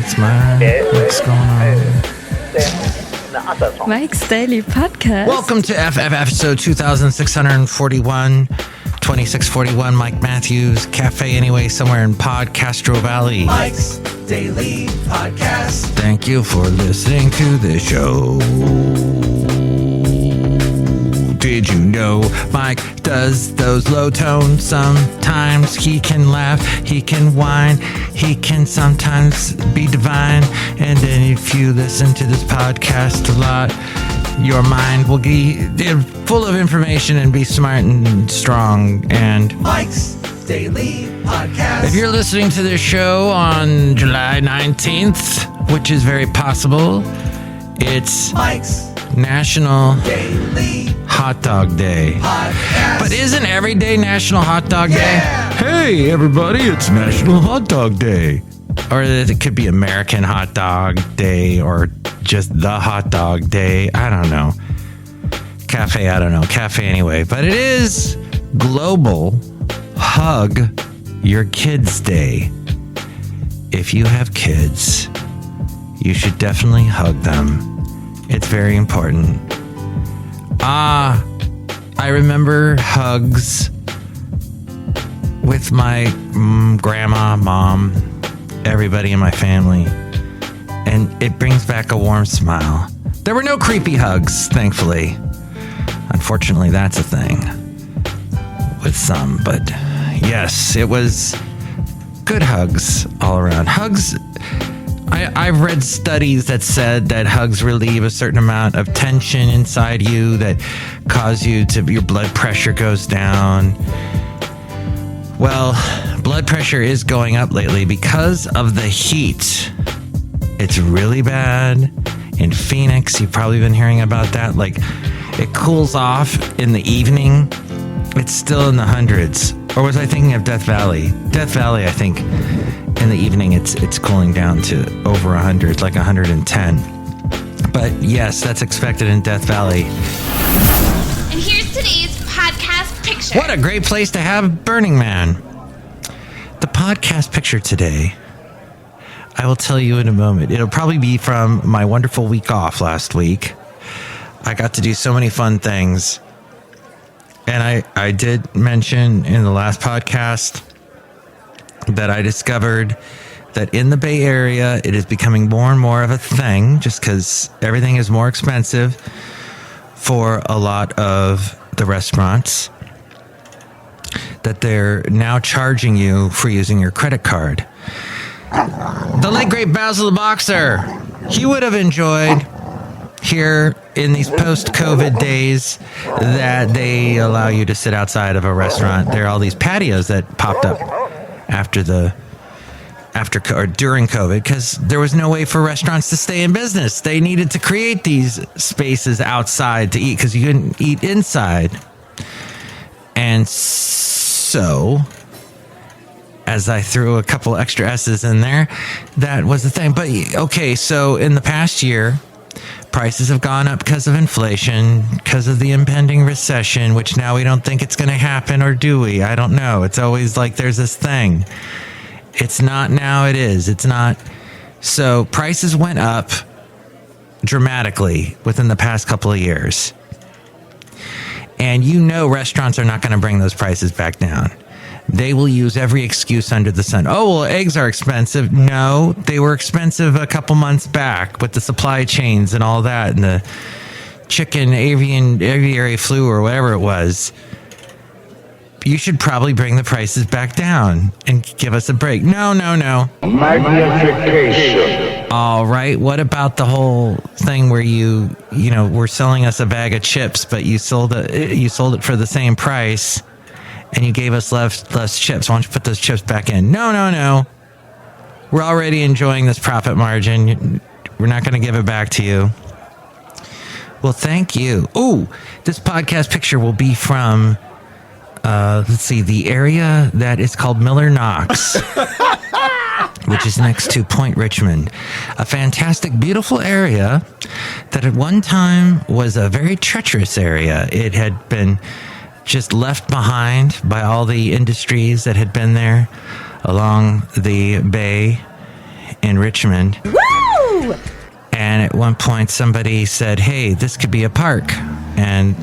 It's Mike. What's going on? Mike's Daily Podcast. Welcome to FF episode 2641, 2641. Mike Matthews, Cafe Anyway, somewhere in Podcastro Valley. Mike's Daily Podcast. Thank you for listening to the show. Did you know Mike does those low tones? Sometimes he can laugh, he can whine, he can sometimes be divine. And then if you listen to this podcast a lot, your mind will be full of information and be smart and strong. And Mike's Daily Podcast. if you're listening to this show on July 19th, which is very possible, it's Mike's National Daily Hot Dog Day. Podcast. But isn't every day National Hot Dog Yeah. Day? Hey, everybody, it's National Hot Dog Day. Or it could be American Hot Dog Day or just the Hot Dog Day. I don't know. Cafe, I don't know. Cafe anyway. But it is Global Hug Your Kids Day. If you have kids, you should definitely hug them. It's very important. I remember hugs with my grandma, mom, everybody in my family, and it brings back a warm smile. There were no creepy hugs, thankfully. Unfortunately, that's a thing with some, but yes, it was good hugs all around. Hugs. I've read studies that said that hugs relieve a certain amount of tension inside you that cause you to, your blood pressure goes down. Well, blood pressure is going up lately because of the heat. It's really bad in Phoenix. You've probably been hearing about that. Like, it cools off in the evening. It's still in the hundreds. Or was I thinking of Death Valley? Death Valley, I think. In the evening, it's cooling down to over 100, like 110. But yes, that's expected in Death Valley. And here's today's podcast picture. What a great place to have Burning Man. The podcast picture today, I will tell you in a moment. It'll probably be from my wonderful week off last week. I got to do so many fun things. And I did mention in the last podcast that I discovered that in the Bay Area, it is becoming more and more of a thing just because everything is more expensive for a lot of the restaurants, that they're now charging you for using your credit card. The late great Basil the Boxer, he would have enjoyed here in these post-COVID days that they allow you to sit outside of a restaurant. There are all these patios that popped up during COVID, because there was no way for restaurants to stay in business. They needed to create these spaces outside to eat because you couldn't eat inside. And so, as I threw a couple extra S's in there, that was the thing. But okay, so in the past year, prices have gone up because of inflation, because of the impending recession, which now we don't think it's going to happen, or do we? I don't know. It's always like there's this thing. It's not now, it is. It's not. So prices went up dramatically within the past couple of years. And you know restaurants are not going to bring those prices back down. They will use every excuse under the sun. Oh, well, eggs are expensive. No, they were expensive a couple months back with the supply chains and all that, and the chicken aviary flu or whatever it was. You should probably bring the prices back down and give us a break. No. Magnification. All right. What about the whole thing where you were selling us a bag of chips, but you sold it for the same price, and you gave us less chips? Why don't you put those chips back in? No. We're already enjoying this profit margin. We're not going to give it back to you. Well, thank you. Ooh, this podcast picture will be from, the area that is called Miller Knox, which is next to Point Richmond. A fantastic, beautiful area that at one time was a very treacherous area. It had been just left behind by all the industries that had been there along the bay in Richmond. Woo! And at one point, somebody said, hey, this could be a park. And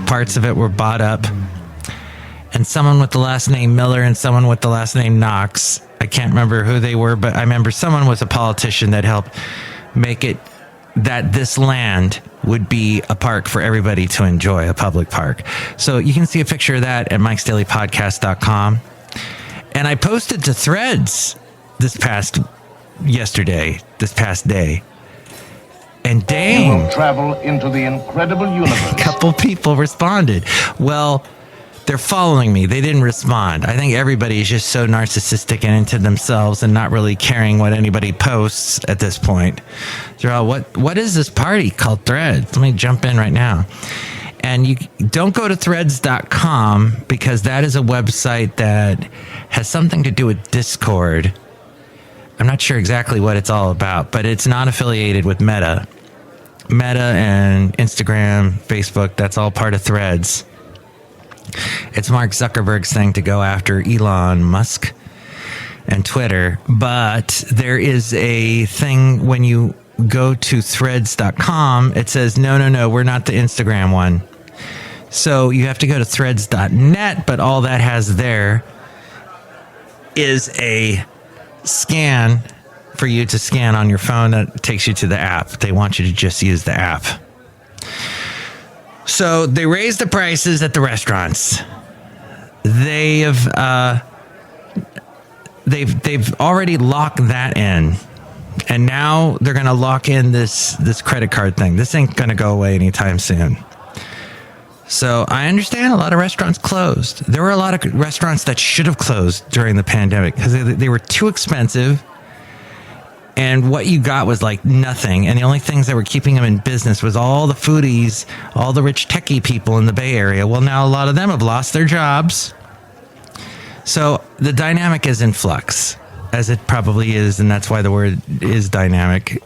parts of it were bought up. And someone with the last name Miller and someone with the last name Knox, I can't remember who they were, but I remember someone was a politician that helped make it that this land would be a park for everybody to enjoy, a public park. So you can see a picture of that at MikesDailyPodcast.com. And I posted to Threads this past day. And dang, You will travel into the incredible universe. a couple people responded. Well, they're following me. They didn't respond. I think everybody is just so narcissistic and into themselves and not really caring what anybody posts at this point. They're all, what is this party called Threads? Let me jump in right now. And you don't go to threads.com because that is a website that has something to do with Discord. I'm not sure exactly what it's all about, but it's not affiliated with Meta. Meta and Instagram, Facebook, that's all part of Threads. It's Mark Zuckerberg's thing to go after Elon Musk and Twitter. But there is a thing when you go to threads.com, it says, no, we're not the Instagram one. So you have to go to threads.net, but all that has there is a scan for you to scan on your phone that takes you to the app. They want you to just use the app. So they raised the prices at the restaurants. They've already locked that in, and now they're going to lock in this credit card thing. This ain't going to go away anytime soon. So I understand a lot of restaurants closed. There were a lot of restaurants that should have closed during the pandemic because they were too expensive. And what you got was like nothing. And the only things that were keeping them in business was all the foodies, all the rich techie people in the Bay Area. Well, now a lot of them have lost their jobs. So the dynamic is in flux, as it probably is. And that's why the word is dynamic,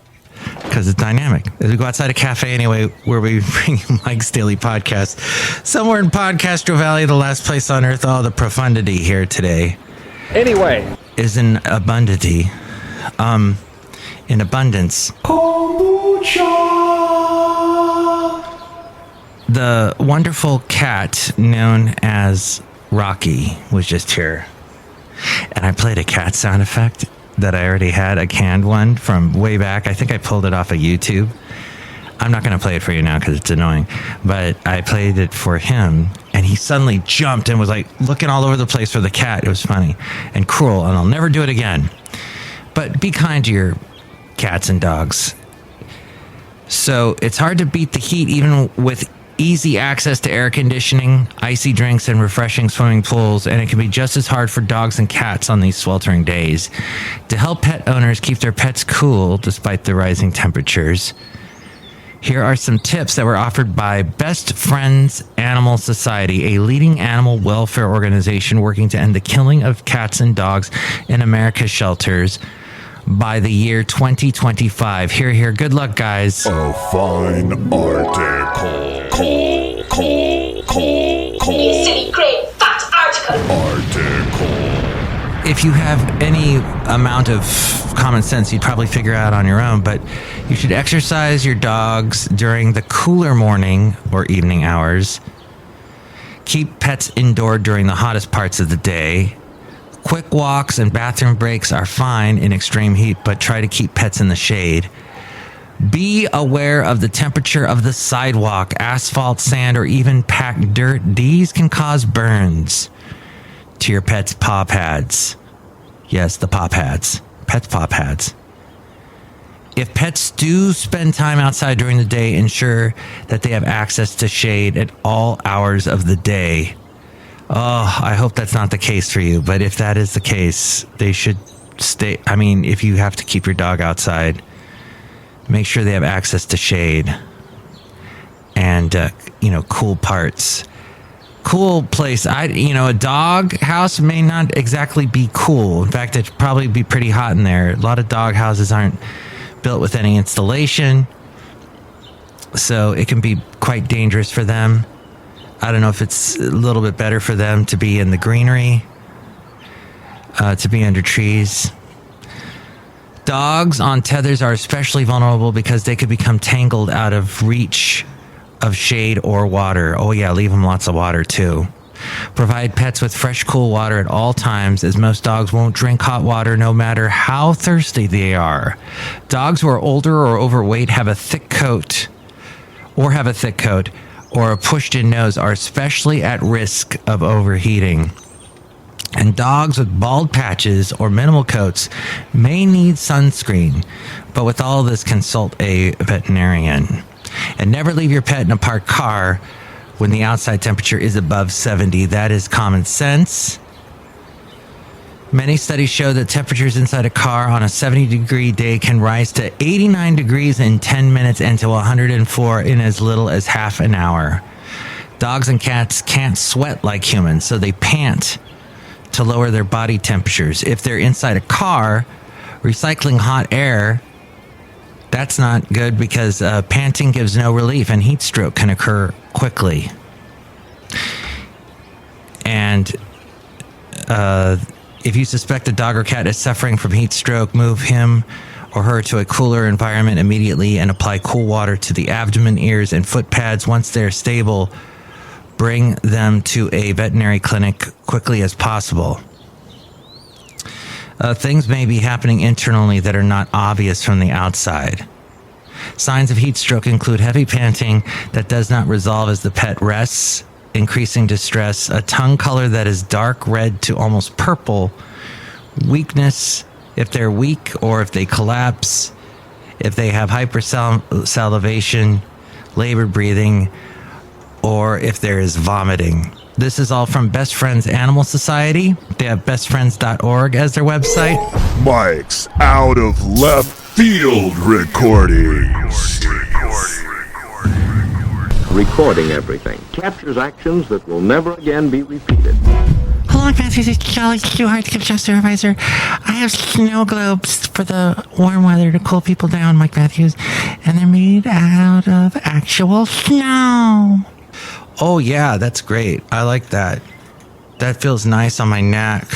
because it's dynamic. As we go outside a cafe anyway, where we bring you Mike's Daily Podcast. Somewhere in Podcastro Valley, the last place on earth, all the profundity here today. Anyway. Is in abundity. In abundance. Kombucha! The wonderful cat known as Rocky was just here. And I played a cat sound effect that I already had, a canned one from way back. I think I pulled it off of YouTube. I'm not going to play it for you now because it's annoying. But I played it for him, and he suddenly jumped and was like looking all over the place for the cat. It was funny and cruel, and I'll never do it again. But be kind to your cats and dogs. So it's hard to beat the heat even with easy access to air conditioning, icy drinks, and refreshing swimming pools, and it can be just as hard for dogs and cats on these sweltering days. To help pet owners keep their pets cool despite the rising temperatures, here are some tips that were offered by Best Friends Animal Society, a leading animal welfare organization working to end the killing of cats and dogs in America's shelters by the year 2025. Here. Good luck, guys. A fine article. You silly, great, fat article. If you have any amount of common sense, you'd probably figure out on your own, but you should exercise your dogs during the cooler morning or evening hours. Keep pets indoor during the hottest parts of the day. Quick walks and bathroom breaks are fine in extreme heat, but try to keep pets in the shade. Be aware of the temperature of the sidewalk, asphalt, sand, or even packed dirt. These can cause burns to your pet's paw pads. Yes, the paw pads. Pet's paw pads. If pets do spend time outside during the day, ensure that they have access to shade at all hours of the day. Oh, I hope that's not the case for you, but if that is the case, they should stay. I mean, if you have to keep your dog outside, make sure they have access to shade and, cool parts. Cool place. A dog house may not exactly be cool. In fact, it'd probably be pretty hot in there. A lot of dog houses aren't built with any installation, so it can be quite dangerous for them. I don't know if it's a little bit better for them to be in the greenery, to be under trees. Dogs on tethers are especially vulnerable because they could become tangled out of reach of shade or water. Oh yeah, leave them lots of water too. Provide pets with fresh, cool water at all times, as most dogs won't drink hot water no matter how thirsty they are. Dogs who are older or overweight have a thick coat or a pushed-in nose are especially at risk of overheating. And dogs with bald patches or minimal coats may need sunscreen, but with all this, consult a veterinarian. And never leave your pet in a parked car when the outside temperature is above 70. That is common sense. Many studies show that temperatures inside a car on a 70-degree day can rise to 89 degrees in 10 minutes and to 104 in as little as half an hour. Dogs and cats can't sweat like humans, so they pant to lower their body temperatures. If they're inside a car, recycling hot air, that's not good because panting gives no relief and heat stroke can occur quickly. And if you suspect a dog or cat is suffering from heat stroke, move him or her to a cooler environment immediately and apply cool water to the abdomen, ears, and foot pads. Once they're stable, bring them to a veterinary clinic quickly as possible. Things may be happening internally that are not obvious from the outside. Signs of heat stroke include heavy panting that does not resolve as the pet rests, increasing distress, a tongue color that is dark red to almost purple, weakness if they're weak or if they collapse, if they have hypersalivation, labored breathing, or if there is vomiting. This is all from Best Friends Animal Society. They have bestfriends.org as their website. Mike's Out of Left Field Recordings. Recording everything captures actions that will never again be repeated. Hello, Mike Matthews. It's Chely Shoehart, Gift Supervisor. I have snow globes for the warm weather to cool people down, Mike Matthews. And they're made out of actual snow. Oh, yeah, that's great. I like that. That feels nice on my neck.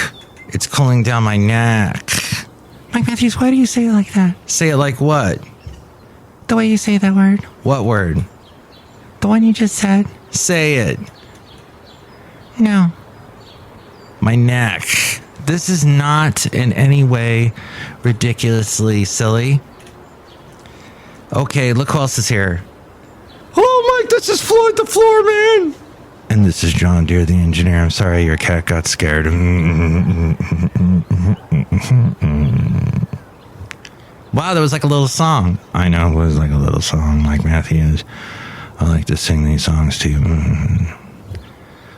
It's cooling down my neck. Mike Matthews, why do you say it like that? Say it like what? The way you say that word. What word? The one you just said. Say it. No. My neck. This is not in any way ridiculously silly. Okay, look who else is here. Oh, Mike, this is Floyd the Floorman. And this is John Deere, the engineer. I'm sorry your cat got scared. Wow, that was like a little song. I know, it was like a little song, Mike Matthews. I like to sing these songs to you.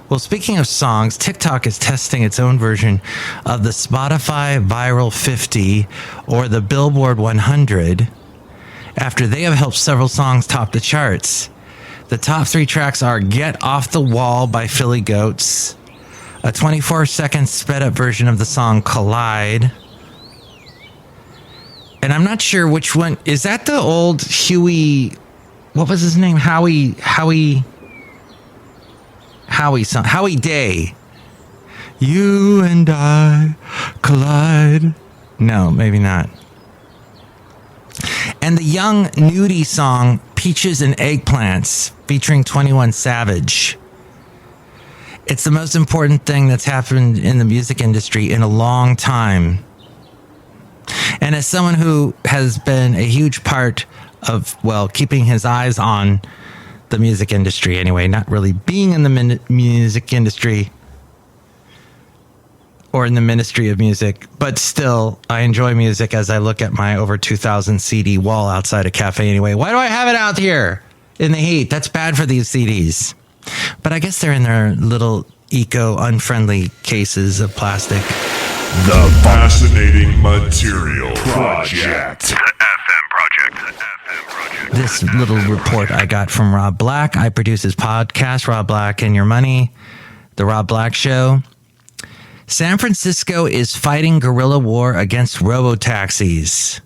Well, speaking of songs, TikTok is testing its own version of the Spotify Viral 50 or the Billboard 100 after they have helped several songs top the charts. The top 3 tracks are Get Off the Wall by Philly Goats, a 24-second sped-up version of the song Collide, and I'm not sure which one. Is that the old Huey... What was his name? Howie song. Howie Day. You and I collide. No, maybe not. And the Young Nudie song Peaches and Eggplants featuring 21 Savage. It's the most important thing that's happened in the music industry in a long time. And as someone who has been a huge part of, well, keeping his eyes on the music industry anyway, not really being in the music industry or in the ministry of music, but still, I enjoy music as I look at my over 2,000 CD wall outside a cafe anyway. Why do I have it out here in the heat? That's bad for these CDs. But I guess they're in their little eco-unfriendly cases of plastic. The Fascinating Material Project. This little report I got from Rob Black. I produce his podcast, Rob Black and Your Money, The Rob Black Show. San Francisco is fighting guerrilla war against robo-taxis.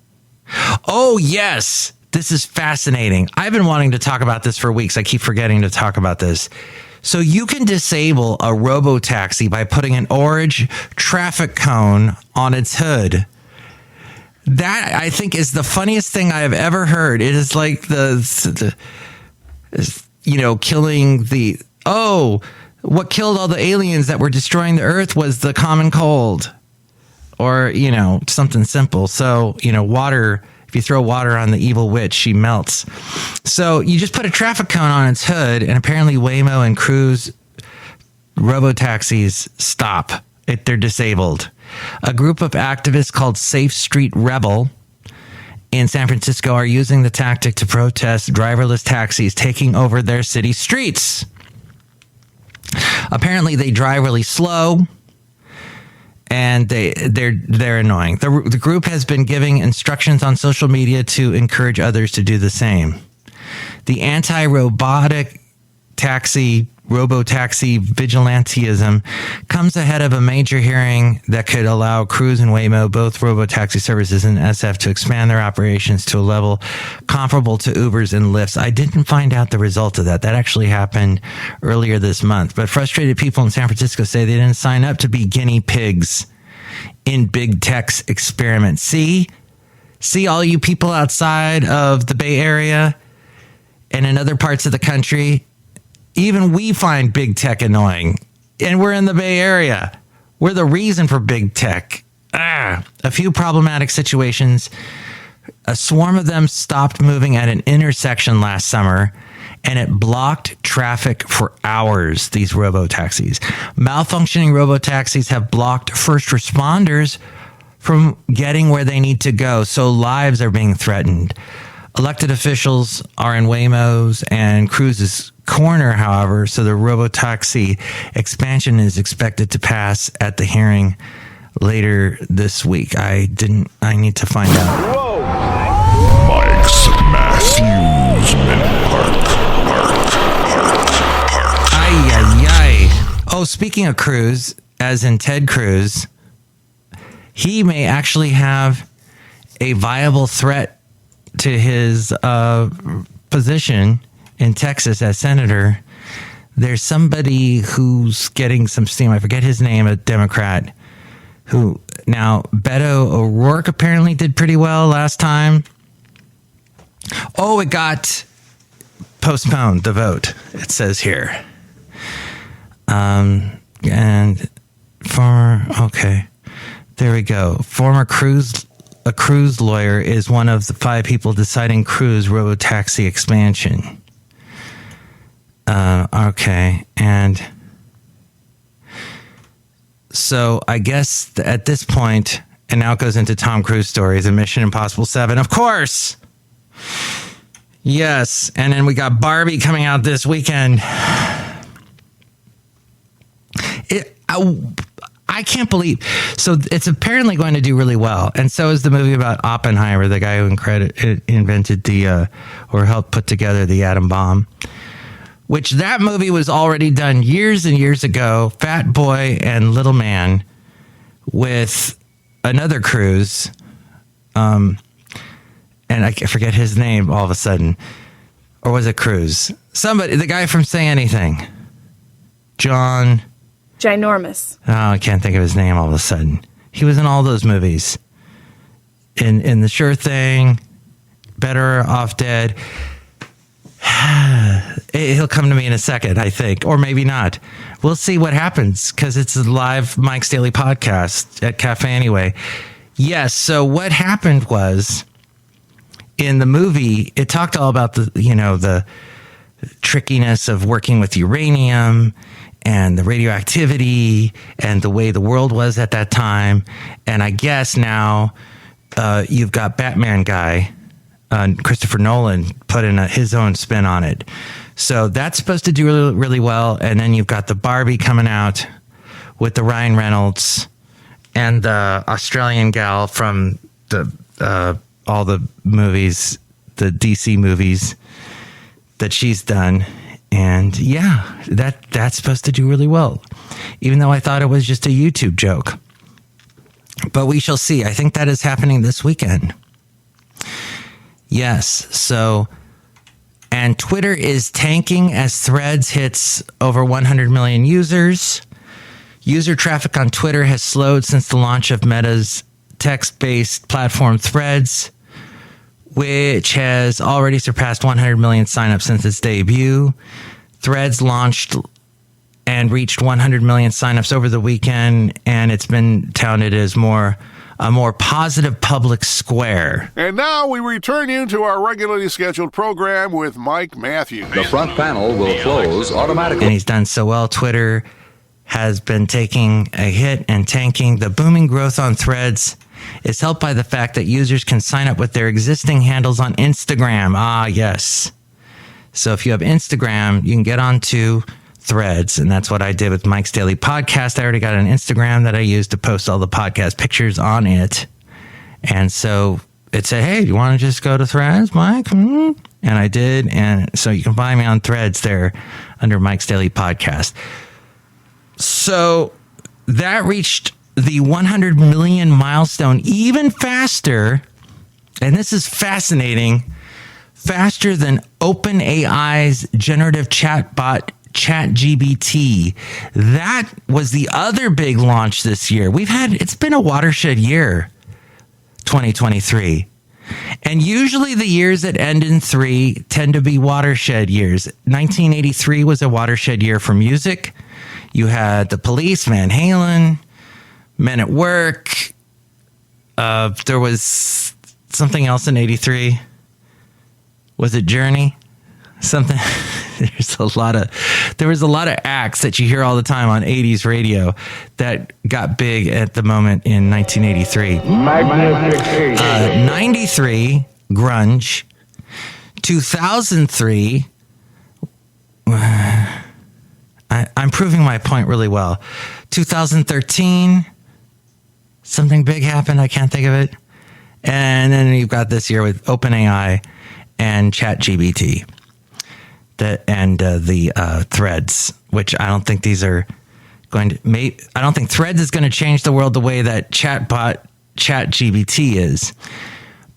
Oh, yes. This is fascinating. I've been wanting to talk about this for weeks. I keep forgetting to talk about this. So you can disable a robo-taxi by putting an orange traffic cone on its hood. That, I think, is the funniest thing I have ever heard. It is like killing what killed all the aliens that were destroying the earth was the common cold. Or, something simple. So, water, if you throw water on the evil witch, she melts. So you just put a traffic cone on its hood, and apparently Waymo and Cruise robo-taxis stop. They're disabled. A group of activists called Safe Street Rebel in San Francisco are using the tactic to protest driverless taxis taking over their city streets. Apparently, they drive really slow, and they're annoying. The group has been giving instructions on social media to encourage others to do the same. The anti-robotic robo-taxi vigilantism comes ahead of a major hearing that could allow Cruise and Waymo, both robo-taxi services in SF, to expand their operations to a level comparable to Uber's and Lyft's. I didn't find out the result of that. That actually happened earlier this month. But frustrated people in San Francisco say they didn't sign up to be guinea pigs in big tech's experiment. See all you people outside of the Bay Area and in other parts of the country. Even we find big tech annoying, and we're in the Bay Area. We're the reason for big tech. A few problematic situations. A swarm of them stopped moving at an intersection last summer, and it blocked traffic for hours, these robo-taxis. Malfunctioning robo-taxis have blocked first responders from getting where they need to go, so lives are being threatened. Elected officials are in Waymo's and Cruise's corner, however, so the robotaxi expansion is expected to pass at the hearing later this week. I need to find out. Whoa. Mike's Amusement Park. Ay. Oh, speaking of Cruz, as in Ted Cruz, he may actually have a viable threat to his position in Texas as senator. There's somebody who's getting some steam. I forget his name, a Democrat, who now Beto O'Rourke apparently did pretty well last time. Oh, it got postponed, the vote, it says here. There we go. A Cruise lawyer is one of the 5 people deciding Cruise robotaxi expansion. And so I guess at this point, and now it goes into Tom Cruise stories and Mission Impossible 7, of course. Yes, and then we got Barbie coming out this weekend. I can't believe. So it's apparently going to do really well. And so is the movie about Oppenheimer, the guy who invented or helped put together the atom bomb, which that movie was already done years and years ago. Fat Boy and Little Man with another Cruise. And I forget his name all of a sudden. Or was it Cruise? Somebody, the guy from Say Anything. John... Ginormous. Oh, I can't think of his name all of a sudden. He was in all those movies. In The Sure Thing, Better Off Dead. He'll come to me in a second, I think. Or maybe not. We'll see what happens, because it's a live Mike's Daily Podcast at Cafe Anyway. Yes, so what happened was, in the movie, it talked all about the trickiness of working with uranium and the radioactivity and the way the world was at that time. And I guess now you've got Batman guy, Christopher Nolan, put in his own spin on it. So that's supposed to do really, really well. And then you've got the Barbie coming out with the Ryan Reynolds and the Australian gal from all the movies, the DC movies that she's done. And yeah, that's supposed to do really well, even though I thought it was just a YouTube joke. But we shall see. I think that is happening this weekend. Yes. So And Twitter is tanking as Threads hits over 100 million users. User traffic on Twitter has slowed since the launch of Meta's text-based platform Threads, which has already surpassed 100 million signups since its debut. Threads launched and reached 100 million signups over the weekend, and it's been touted as a more positive public square. And now we return you to our regularly scheduled program with Mike Matthews. The front panel will close automatically. And he's done so well. Twitter has been taking a hit and tanking. The booming growth on Threads is helped by the fact that users can sign up with their existing handles on Instagram. Ah, yes. So if you have Instagram, you can get onto Threads, and that's what I did with Mike's Daily Podcast. I already got an Instagram that I use to post all the podcast pictures on it. And so it said, hey, do you want to just go to Threads, Mike? And I did. And so you can find me on Threads there under Mike's Daily Podcast. So that reached the 100 million milestone even faster. And this is fascinating. Faster than OpenAI's generative chatbot ChatGPT. That was the other big launch this year. It's been a watershed year, 2023. And usually the years that end in 3 tend to be watershed years. 1983 was a watershed year for music. You had The Police, Van Halen, Men at Work. There was something else in 83. Was it Journey? Something. There was a lot of acts that you hear all the time on 80s radio that got big at the moment in 1983. 93, grunge. 2003, I'm proving my point really well. 2013, something big happened. I can't think of it. And then you've got this year with OpenAI and ChatGPT. The Threads, which I don't think these are going to I don't think Threads is going to change the world the way that chatbot ChatGPT is.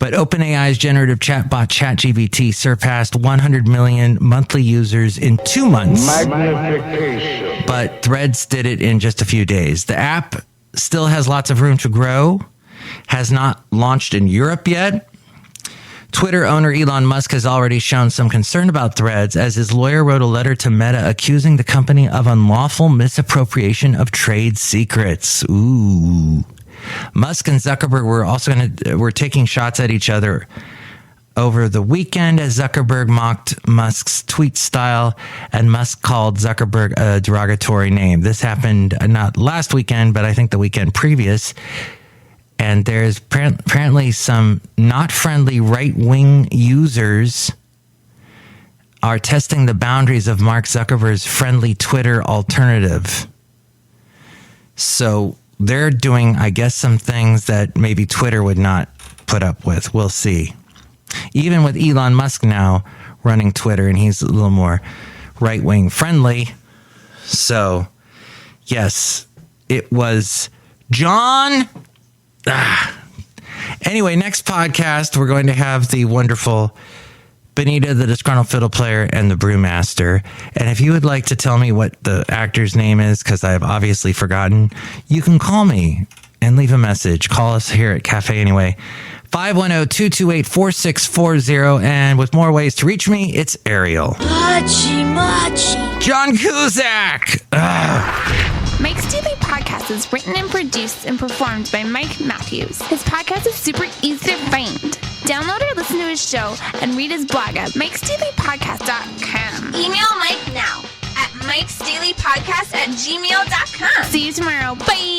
But OpenAI's generative chatbot ChatGPT surpassed 100 million monthly users in 2 months. Magnification. But Threads did it in just a few days. The app still has lots of room to grow, has not launched in Europe yet. Twitter owner Elon Musk has already shown some concern about Threads, as his lawyer wrote a letter to Meta accusing the company of unlawful misappropriation of trade secrets. Ooh. Musk and Zuckerberg were taking shots at each other over the weekend as Zuckerberg mocked Musk's tweet style and Musk called Zuckerberg a derogatory name. This happened not last weekend, but I think the weekend previous. And there's apparently some not friendly right-wing users are testing the boundaries of Mark Zuckerberg's friendly Twitter alternative. So they're doing, I guess, some things that maybe Twitter would not put up with. We'll see. Even with Elon Musk now running Twitter, and he's a little more right-wing friendly. So, yes, it was John... Anyway, next podcast, we're going to have the wonderful Benita, the Disgruntled Fiddle Player, and the Brewmaster. And if you would like to tell me what the actor's name is, because I have obviously forgotten, you can call me and leave a message. Call us here at Cafe Anyway. 510-228-4640. And with more ways to reach me, it's Ariel. Machi. John Cusack. Mike's Daily Podcast is written and produced and performed by Mike Matthews. His podcast is super easy to find. Download or listen to his show and read his blog at MikesDailyPodcast.com. Email Mike now at MikesDailyPodcast@gmail.com. See you tomorrow. Bye.